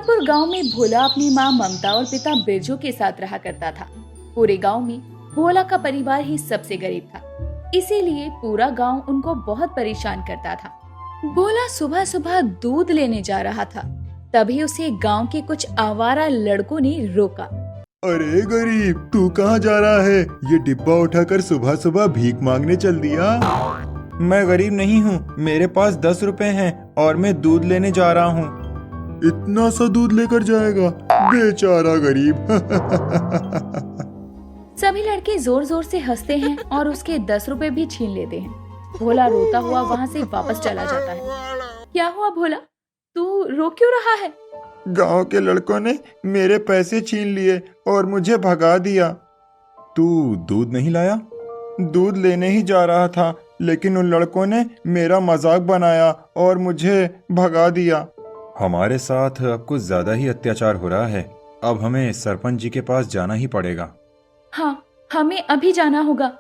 कमलपुर गांव में भोला अपनी माँ ममता और पिता बिरजू के साथ रहा करता था। पूरे गांव में भोला का परिवार ही सबसे गरीब था, इसीलिए पूरा गांव उनको बहुत परेशान करता था। भोला सुबह सुबह दूध लेने जा रहा था, तभी उसे गांव के कुछ आवारा लड़कों ने रोका। अरे गरीब, तू कहाँ जा रहा है? ये डिब्बा उठाकर सुबह सुबह भीख मांगने चल दिया। मैं गरीब नहीं हूँ, मेरे पास 10 रुपए हैं और मैं दूध लेने जा रहा हूँ। इतना सा दूध लेकर जाएगा, बेचारा गरीब। सभी लड़के जोर जोर से हंसते हैं और उसके 10 रुपए भी छीन लेते हैं। भोला रोता हुआ वहाँ से वापस चला जाता है। क्या हुआ भोला, तू रो क्यों रहा है? गांव के लड़कों ने मेरे पैसे छीन लिए और मुझे भगा दिया। तू दूध नहीं लाया? दूध लेने ही जा रहा था, लेकिन उन लड़कों ने मेरा मजाक बनाया और मुझे भगा दिया। हमारे साथ अब कुछ ज्यादा ही अत्याचार हो रहा है। अब हमें सरपंच जी के पास जाना ही पड़ेगा। हाँ, हमें अभी जाना होगा।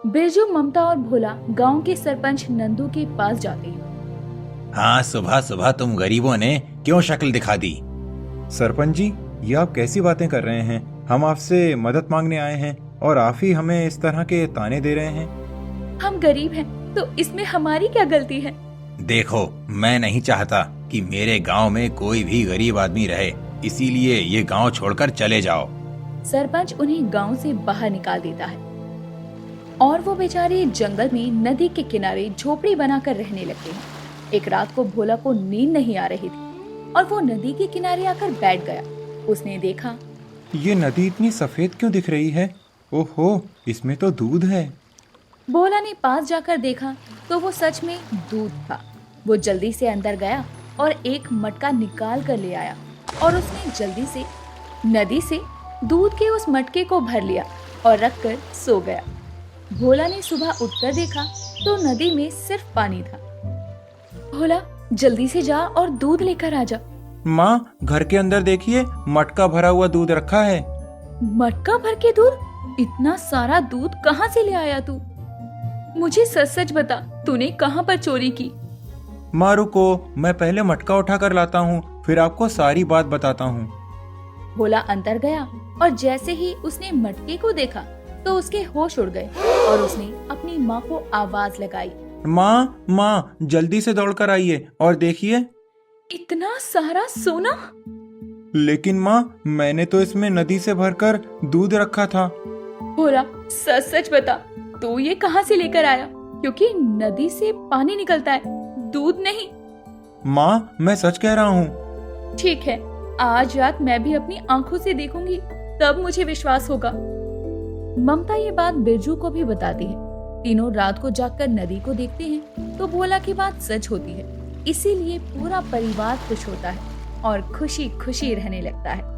बिरजू, ममता और भोला गांव के सरपंच नंदू के पास जाते हैं। हाँ, सुबह सुबह तुम गरीबों ने क्यों शक्ल दिखा दी? सरपंच जी, ये आप कैसी बातें कर रहे हैं? हम आपसे मदद मांगने आए हैं और आप ही हमें इस तरह के ताने दे रहे हैं। हम गरीब हैं, तो इसमें हमारी क्या गलती है? देखो, मैं नहीं चाहता कि मेरे गांव में कोई भी गरीब आदमी रहे, इसीलिए ये गांव छोड़कर चले जाओ। सरपंच उन्हें गांव से बाहर निकाल देता है और वो बेचारे जंगल में नदी के किनारे झोपड़ी बनाकर रहने लगते हैं। एक रात को भोला को नींद नहीं आ रही थी और वो नदी के किनारे आकर बैठ गया। उसने देखा, ये नदी इतनी सफेद क्यों दिख रही है? ओहो, इसमें तो दूध है। भोला ने पास जाकर देखा तो वो सच में दूध था। वो जल्दी से अंदर गया और एक मटका निकाल कर ले आया और उसने जल्दी से नदी से दूध के उस मटके को भर लिया और रखकर सो गया। भोला ने सुबह उठकर देखा तो नदी में सिर्फ पानी था। भोला, जल्दी से जा और दूध लेकर आ जा। माँ, घर के अंदर देखिए, मटका भरा हुआ दूध रखा है। मटका भर के दूध? इतना सारा दूध कहाँ से ले आया तू? मुझे सच सच बता, तूने कहाँ पर चोरी की? माँ रुको, मैं पहले मटका उठा कर लाता हूँ, फिर आपको सारी बात बताता हूँ। भोला अंदर गया और जैसे ही उसने मटके को देखा तो उसके होश उड़ गए और उसने अपनी माँ को आवाज लगाई। माँ, माँ, जल्दी से दौड़कर आइए और देखिए। इतना सारा सोना? लेकिन माँ, मैंने तो इसमें नदी से भरकर दूध रखा था। भोला, सच सच बता, तू ये कहाँ से लेकर आया? क्योंकि नदी से पानी निकलता है, दूध नहीं। माँ, मैं सच कह रहा हूँ। ठीक है, आज रात मैं भी अपनी आंखों से देखूंगी, तब मुझे विश्वास होगा। ममता ये बात बिरजू को भी बताती है। तीनों रात को जागकर नदी को देखते हैं तो भोला की बात सच होती है। इसीलिए पूरा परिवार खुश होता है और खुशी खुशी रहने लगता है।